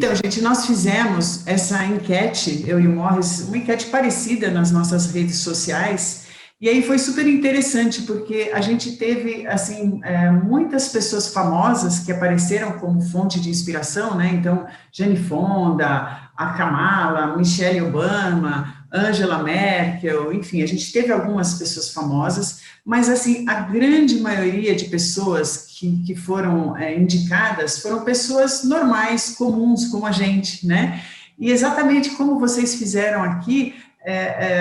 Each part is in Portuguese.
Então, gente, nós fizemos essa enquete, eu e o Morris, uma enquete parecida nas nossas redes sociais, e aí foi super interessante, porque a gente teve, assim, muitas pessoas famosas que apareceram como fonte de inspiração, né? Então, Jane Fonda, a Kamala, Michelle Obama, Angela Merkel, enfim, a gente teve algumas pessoas famosas, mas, assim, a grande maioria de pessoas que foram indicadas foram pessoas normais, comuns, como a gente, né? E exatamente como vocês fizeram aqui,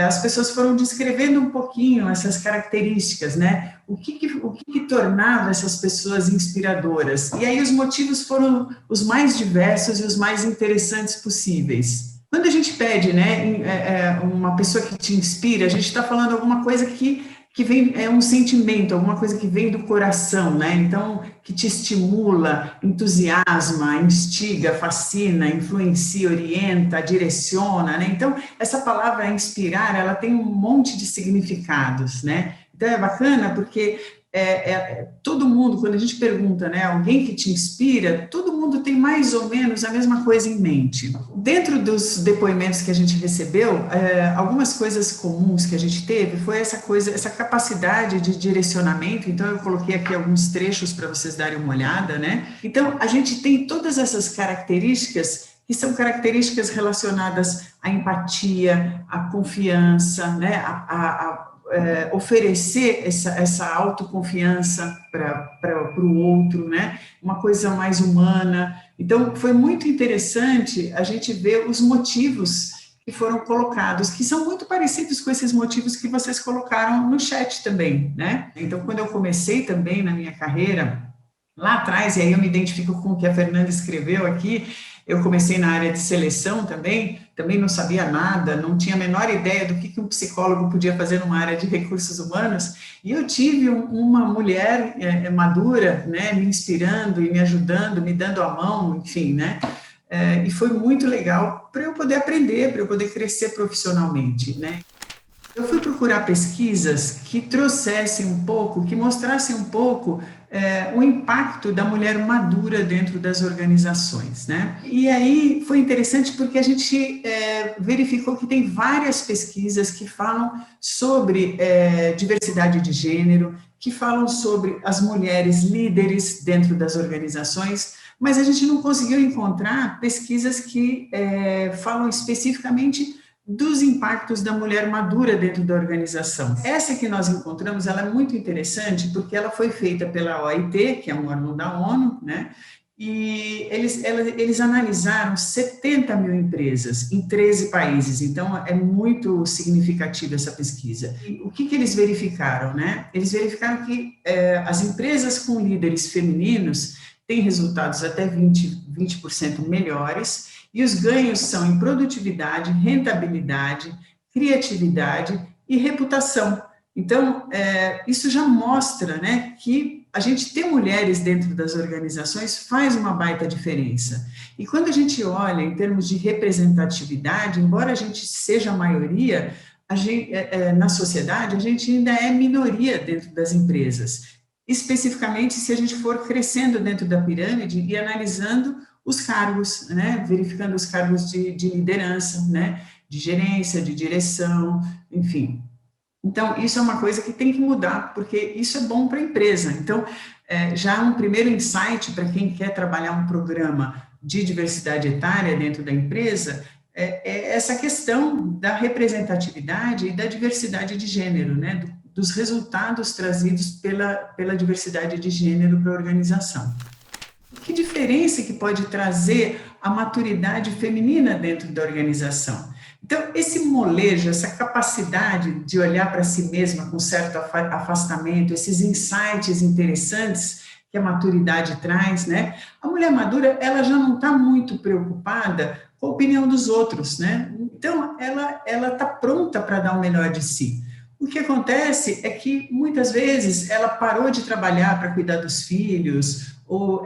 as pessoas foram descrevendo um pouquinho essas características, né? O que tornava essas pessoas inspiradoras? E aí os motivos foram os mais diversos e os mais interessantes possíveis. Quando a gente pede, né, uma pessoa que te inspira, a gente está falando alguma coisa que vem, é um sentimento, alguma coisa que vem do coração, né? Então, que te estimula, entusiasma, instiga, fascina, influencia, orienta, direciona, né? Então, essa palavra inspirar, ela tem um monte de significados, né? Então, é bacana porque todo mundo, quando a gente pergunta, né, alguém que te inspira, todo mundo tem mais ou menos a mesma coisa em mente. Dentro dos depoimentos que a gente recebeu, algumas coisas comuns que a gente teve foi essa capacidade de direcionamento. Então, eu coloquei aqui alguns trechos para vocês darem uma olhada, né? Então, a gente tem todas essas características que são características relacionadas à empatia, à confiança, né, oferecer essa autoconfiança para o outro, né? Uma coisa mais humana. Então, foi muito interessante a gente ver os motivos que foram colocados, que são muito parecidos com esses motivos que vocês colocaram no chat também, né? Então, quando eu comecei também na minha carreira, lá atrás, e aí eu me identifico com o que a Fernanda escreveu aqui, eu comecei na área de seleção também não sabia nada, não tinha a menor ideia do que um psicólogo podia fazer numa área de recursos humanos, e eu tive uma mulher madura, né, me inspirando e me ajudando, me dando a mão, enfim, né, e foi muito legal para eu poder aprender, para eu poder crescer profissionalmente, né. Eu fui procurar pesquisas que trouxessem um pouco, que mostrassem um pouco o impacto da mulher madura dentro das organizações, né? E aí foi interessante porque a gente verificou que tem várias pesquisas que falam sobre diversidade de gênero, que falam sobre as mulheres líderes dentro das organizações, mas a gente não conseguiu encontrar pesquisas que falam especificamente dos impactos da mulher madura dentro da organização. Essa que nós encontramos, ela é muito interessante porque ela foi feita pela OIT, que é um órgão da ONU, né? E eles analisaram 70 mil empresas em 13 países, então é muito significativa essa pesquisa. E o que eles verificaram, né? Eles verificaram que as empresas com líderes femininos têm resultados até 20% melhores, e os ganhos são em produtividade, rentabilidade, criatividade e reputação. Então, isso já mostra, né, que a gente ter mulheres dentro das organizações faz uma baita diferença. E quando a gente olha em termos de representatividade, embora a gente seja a maioria, na sociedade, a gente ainda é minoria dentro das empresas. Especificamente se a gente for crescendo dentro da pirâmide e analisando os cargos, né, verificando os cargos de liderança, né, de gerência, de direção, enfim. Então, isso é uma coisa que tem que mudar, porque isso é bom para a empresa. Então, já um primeiro insight para quem quer trabalhar um programa de diversidade etária dentro da empresa é essa questão da representatividade e da diversidade de gênero, né, dos resultados trazidos pela diversidade de gênero para a organização. Que diferença que pode trazer a maturidade feminina dentro da organização? Então, esse molejo, essa capacidade de olhar para si mesma com certo afastamento, esses insights interessantes que a maturidade traz, né? A mulher madura, ela já não está muito preocupada com a opinião dos outros, né? Então, ela está pronta para dar o melhor de si. O que acontece é que, muitas vezes, ela parou de trabalhar para cuidar dos filhos, ou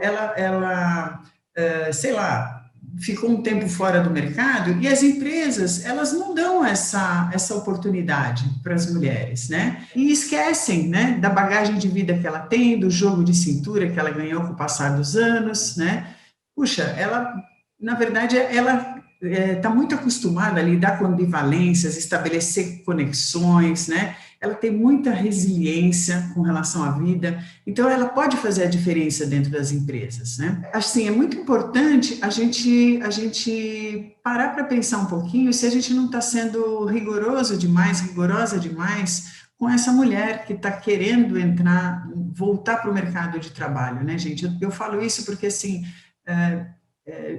sei lá, ficou um tempo fora do mercado, e as empresas, elas não dão essa oportunidade para as mulheres, né? E esquecem, né, da bagagem de vida que ela tem, do jogo de cintura que ela ganhou com o passar dos anos, né? Puxa, ela na verdade, ela está muito acostumada a lidar com ambivalências, estabelecer conexões, né? Ela tem muita resiliência com relação à vida, então ela pode fazer a diferença dentro das empresas, né? Assim, é muito importante a gente parar para pensar um pouquinho se a gente não está sendo rigoroso demais, rigorosa demais com essa mulher que está querendo entrar, voltar para o mercado de trabalho, né, gente? Eu falo isso porque, assim, é,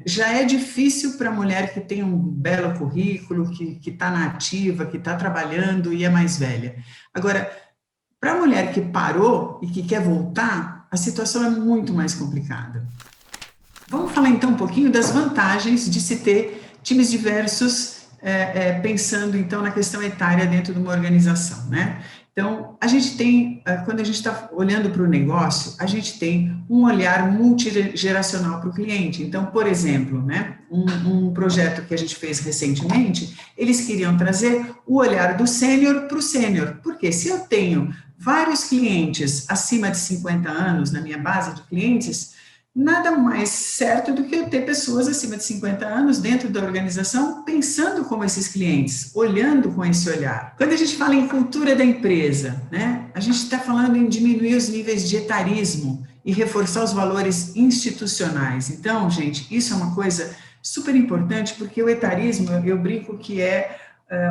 já é difícil para a mulher que tem um belo currículo, que está na ativa, que está trabalhando e é mais velha. Agora, para a mulher que parou e que quer voltar, a situação é muito mais complicada. Vamos falar então um pouquinho das vantagens de se ter times diversos, pensando então na questão etária dentro de uma organização, né? Então, a gente tem, quando a gente está olhando para o negócio, a gente tem um olhar multigeracional para o cliente. Então, por exemplo, né, um projeto que a gente fez recentemente, eles queriam trazer o olhar do sênior para o sênior. Porque se eu tenho vários clientes acima de 50 anos na minha base de clientes, nada mais certo do que eu ter pessoas acima de 50 anos dentro da organização pensando como esses clientes, olhando com esse olhar. Quando a gente fala em cultura da empresa, né, a gente está falando em diminuir os níveis de etarismo e reforçar os valores institucionais. Então, gente, isso é uma coisa super importante, porque o etarismo, eu brinco que é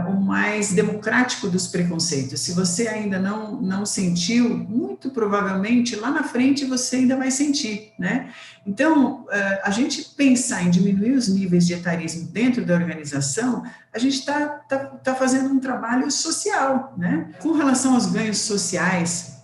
o mais democrático dos preconceitos. Se você ainda não sentiu, muito provavelmente lá na frente você ainda vai sentir, né? Então, a gente pensar em diminuir os níveis de etarismo dentro da organização, a gente tá fazendo um trabalho social, né? Com relação aos ganhos sociais,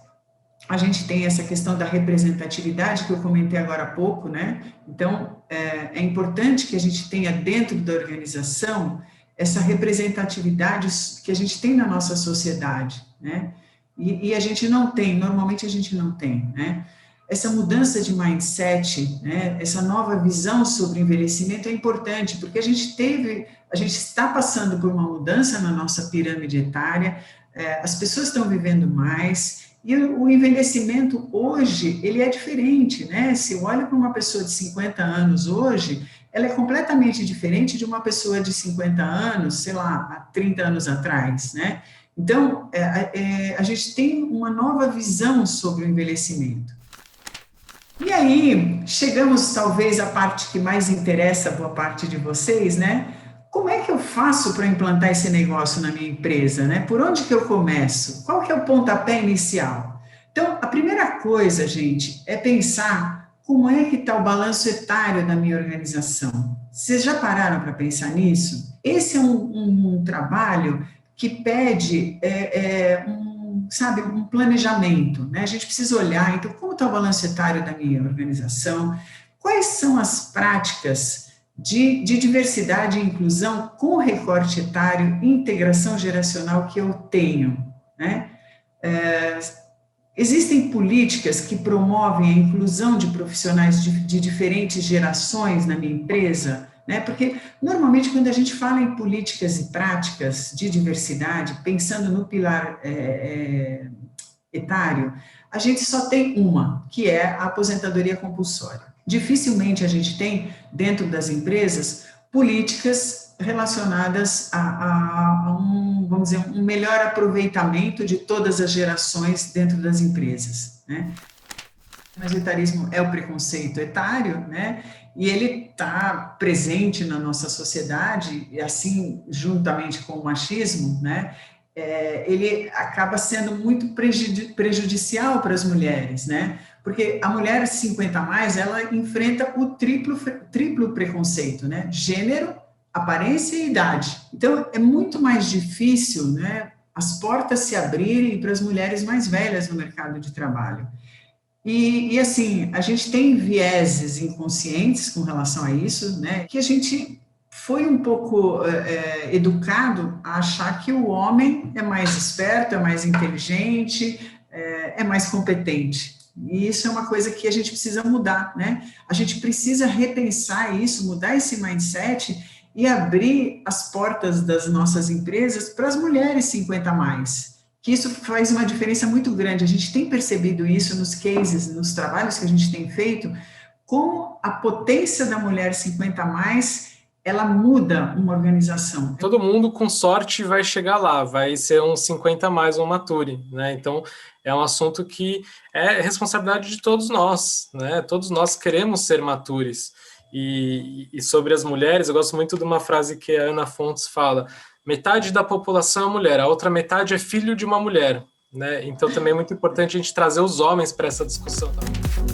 a gente tem essa questão da representatividade que eu comentei agora há pouco, né? Então, é importante que a gente tenha dentro da organização essa representatividade que a gente tem na nossa sociedade, né? E a gente não tem, normalmente a gente não tem, né? Essa mudança de mindset, né? Essa nova visão sobre o envelhecimento é importante, porque a gente está passando por uma mudança na nossa pirâmide etária, as pessoas estão vivendo mais, e o envelhecimento hoje, ele é diferente, né? Se eu olho para uma pessoa de 50 anos hoje, ela é completamente diferente de uma pessoa de 50 anos, sei lá, há 30 anos atrás, né? Então, a gente tem uma nova visão sobre o envelhecimento. E aí, chegamos talvez à parte que mais interessa a boa parte de vocês, né? Como é que eu faço para implantar esse negócio na minha empresa, né? Por onde que eu começo? Qual que é o pontapé inicial? Então, a primeira coisa, gente, é pensar como é que está o balanço etário da minha organização. Vocês já pararam para pensar nisso? Esse é um trabalho que pede um planejamento, né? A gente precisa olhar, então, como está o balanço etário da minha organização? Quais são as práticas de diversidade e inclusão com recorte etário e integração geracional que eu tenho, né? Existem políticas que promovem a inclusão de profissionais de diferentes gerações na minha empresa, né? Porque normalmente quando a gente fala em políticas e práticas de diversidade, pensando no pilar etário, a gente só tem uma, que é a aposentadoria compulsória. Dificilmente a gente tem, dentro das empresas, políticas relacionadas a vamos dizer, um melhor aproveitamento de todas as gerações dentro das empresas, né? Mas o etarismo é o preconceito etário, né? E ele está presente na nossa sociedade, e assim, juntamente com o machismo, né? Ele acaba sendo muito prejudicial para as mulheres, né? Porque a mulher 50 a mais, ela enfrenta o triplo preconceito, né? Gênero, aparência e idade. Então, é muito mais difícil, né, as portas se abrirem para as mulheres mais velhas no mercado de trabalho. E assim, a gente tem vieses inconscientes com relação a isso, né, que a gente foi um pouco educado a achar que o homem é mais esperto, é mais inteligente, é mais competente. E isso é uma coisa que a gente precisa mudar, né? A gente precisa repensar isso, mudar esse mindset e abrir as portas das nossas empresas para as mulheres 50 a mais, que isso faz uma diferença muito grande. A gente tem percebido isso nos cases, nos trabalhos que a gente tem feito, como a potência da mulher 50 a mais, ela muda uma organização. Todo mundo, com sorte, vai chegar lá, vai ser um 50 a mais um Mature, né? Então, é um assunto que é responsabilidade de todos nós, né? Todos nós queremos ser matures. E sobre as mulheres, eu gosto muito de uma frase que a Ana Fontes fala: metade da população é mulher, a outra metade é filho de uma mulher, né? Então, também é muito importante a gente trazer os homens para essa discussão também.